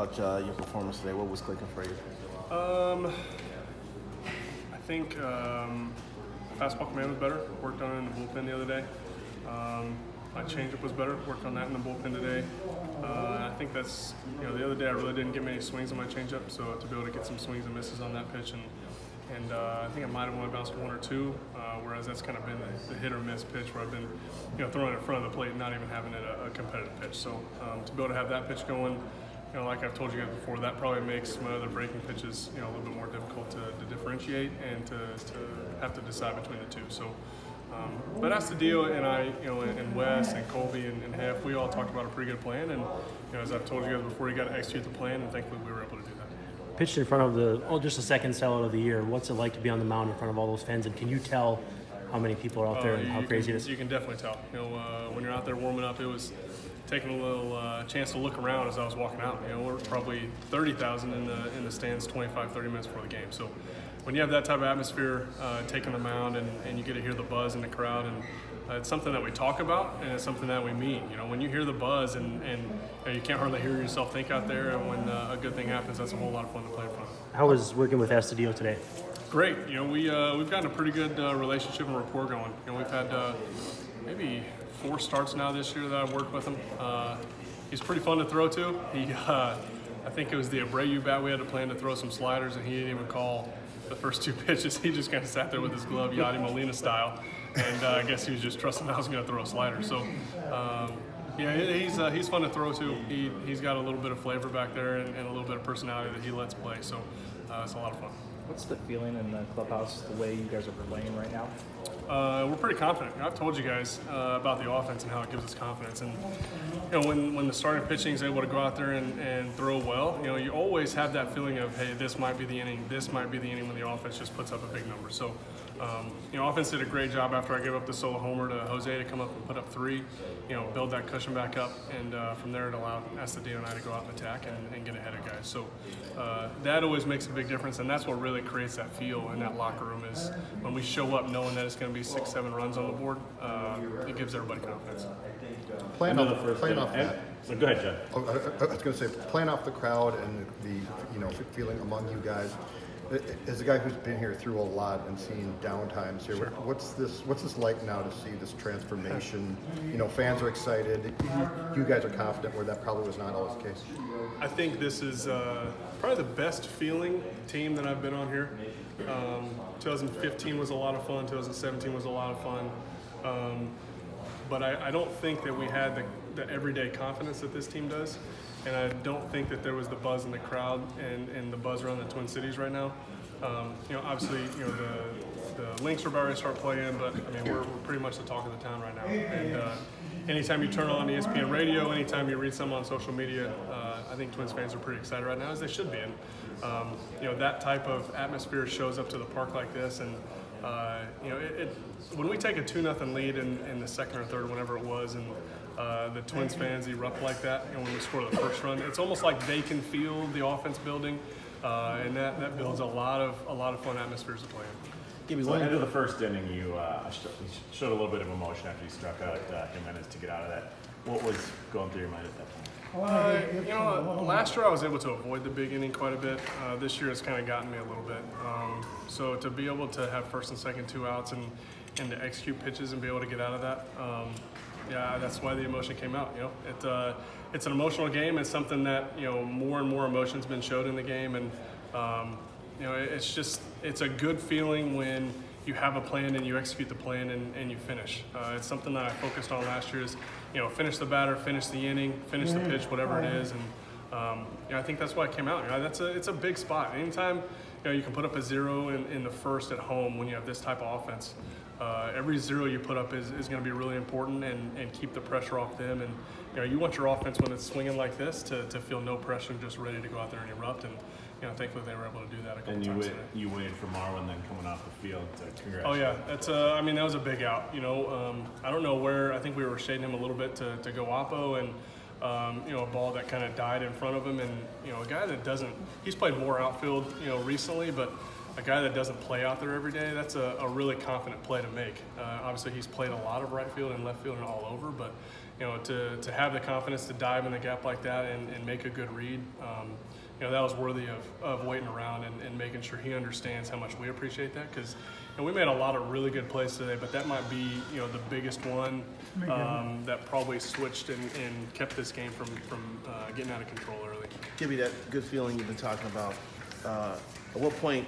about your performance today? What was clicking for you? I think fastball command was better. Worked on it in the bullpen the other day. My changeup was better. Worked on that in the bullpen today. I think that's, the other day I really didn't get many swings on my changeup, so to be able to get some swings and misses on that pitch, and I think I might have only bounced one or two, whereas that's kind of been the hit or miss pitch where I've been, throwing it in front of the plate and not even having it a competitive pitch. So to be able to have that pitch going, like I've told you guys before, that probably makes my other breaking pitches, a little bit more difficult to differentiate and to have to decide between the two. So, but that's the deal. And I, and Wes and Colby and Hef, we all talked about a pretty good plan. And as I've told you guys before, you got to execute the plan, and thankfully we were able to do that. Pitched in front of just the second sellout of the year. What's it like to be on the mound in front of all those fans? And can you tell how many people are out there and how crazy it is? You can definitely tell. When you're out there warming up, it was taking a little chance to look around as I was walking out. We're probably 30,000 in the stands 25, 30 minutes before the game. So when you have that type of atmosphere, taking the mound and you get to hear the buzz in the crowd, and it's something that we talk about and it's something that we mean. When you hear the buzz and you can't hardly hear yourself think out there, and when a good thing happens, that's a whole lot of fun to play in front of. How was working with Astudillo today? Great. We've gotten a pretty good relationship and rapport going. We've had maybe 4 starts now this year that I've worked with him. He's pretty fun to throw to. I think it was the Abreu bat we had to plan to throw some sliders, and he didn't even call the first 2 pitches. He just kind of sat there with his glove, Yadi Molina style, and I guess he was just trusting I was going to throw a slider. So, he's fun to throw to. He's got a little bit of flavor back there and a little bit of personality that he lets play. So it's a lot of fun. What's the feeling in the clubhouse, the way you guys are playing right now? We're pretty confident. I've told you guys about the offense and how it gives us confidence. And when the starting pitching is able to go out there and throw well, you always have that feeling of, hey, this might be the inning. This might be the inning when the offense just puts up a big number. So, offense did a great job after I gave up the solo homer to Jose to come up and put up 3. Build that cushion back up, and from there it allowed Astudillo and I to go out and attack and get ahead of guys. So that always makes a big difference, and that's what really creates that feel in that locker room is when we show up knowing that it's going to be 6, 7 runs on the board. It gives everybody confidence. Playing off that. So go ahead, Jeff. I was going to say, playing off the crowd and the feeling among you guys. As a guy who's been here through a lot and seen downtimes here, what's this like now to see this transformation? Fans are excited. You guys are confident where that probably was not always the case. I think this is probably the best feeling team that I've been on here. 2015 was a lot of fun. 2017 was a lot of fun. But I don't think that we had the everyday confidence that this team does. And I don't think that there was the buzz in the crowd and the buzz around the Twin Cities right now. Obviously, the Lynx are about to start playing, but we're pretty much the talk of the town right now. And anytime you turn on ESPN radio, anytime you read something on social media, I think Twins fans are pretty excited right now, as they should be. And that type of atmosphere shows up to the park like this, and when we take a 2-0 lead in the second or third, whenever it was, and the Twins fans erupt like that, when we score the first run, it's almost like they can feel the offense building, and that builds a lot of fun atmospheres to play in. So into the first inning, you showed a little bit of emotion after you struck out Jimenez to get out of that. What was going through your mind at that point? Last year I was able to avoid the big inning quite a bit. This year it's kind of gotten me a little bit. So to be able to have first and second 2 outs and to execute pitches and be able to get out of that, that's why the emotion came out. It's an emotional game. It's something that more and more emotion's been showed in the game, and it's a good feeling when you have a plan and you execute the plan and you finish. It's something that I focused on last year is, finish the batter, finish the inning, finish the pitch, whatever it is. And I think that's why it came out. It's a big spot. Anytime you can put up a 0 in the first at home when you have this type of offense, every 0 you put up is going to be really important and keep the pressure off them. And you want your offense when it's swinging like this to feel no pressure and just ready to go out there and erupt. And thankfully they were able to do that a couple times today. You waited for Marwin then coming off the field. Congratulations. Oh yeah, that's that was a big out. I don't know where. I think we were shading him a little bit to go oppo, and a ball that kind of died in front of him, and a guy that doesn't. He's played more outfield recently, but a guy that doesn't play out there every day, that's a really confident play to make. Obviously, he's played a lot of right field and left field and all over, but to have the confidence to dive in the gap like that and make a good read, that was worthy of waiting around and making sure he understands how much we appreciate that. Because we made a lot of really good plays today, but that might be the biggest one that probably switched and kept this game from getting out of control early. Give you that good feeling you've been talking about. At what point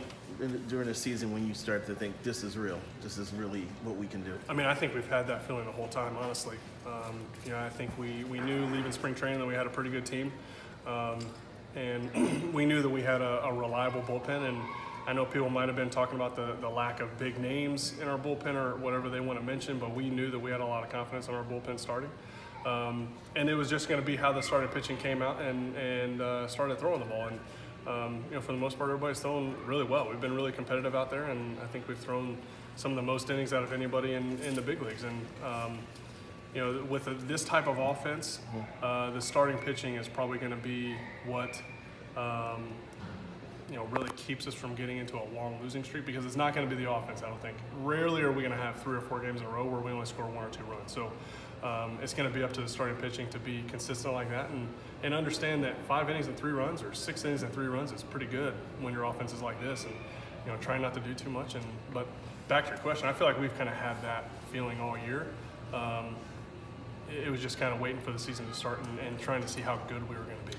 during the season when you start to think this is real, this is really what we can do? I mean, I think we've had that feeling the whole time, honestly. I think we knew leaving spring training that we had a pretty good team. And we knew that we had a reliable bullpen. And I know people might have been talking about the lack of big names in our bullpen or whatever they want to mention, but we knew that we had a lot of confidence in our bullpen starting. And it was just going to be how the starting pitching came out and started throwing the ball. And for the most part, everybody's throwing really well. We've been really competitive out there, and I think we've thrown some of the most innings out of anybody in the big leagues. And with this type of offense, the starting pitching is probably going to be what really keeps us from getting into a long losing streak, because it's not going to be the offense, I don't think. Rarely are we going to have 3 or 4 games in a row where we only score 1 or 2 runs. So it's going to be up to the starting pitching to be consistent like that and understand that 5 innings and 3 runs or 6 innings and 3 runs is pretty good when your offense is like this, and try not to do too much. But back to your question, I feel like we've kind of had that feeling all year. It was just kind of waiting for the season to start and trying to see how good we were going to be.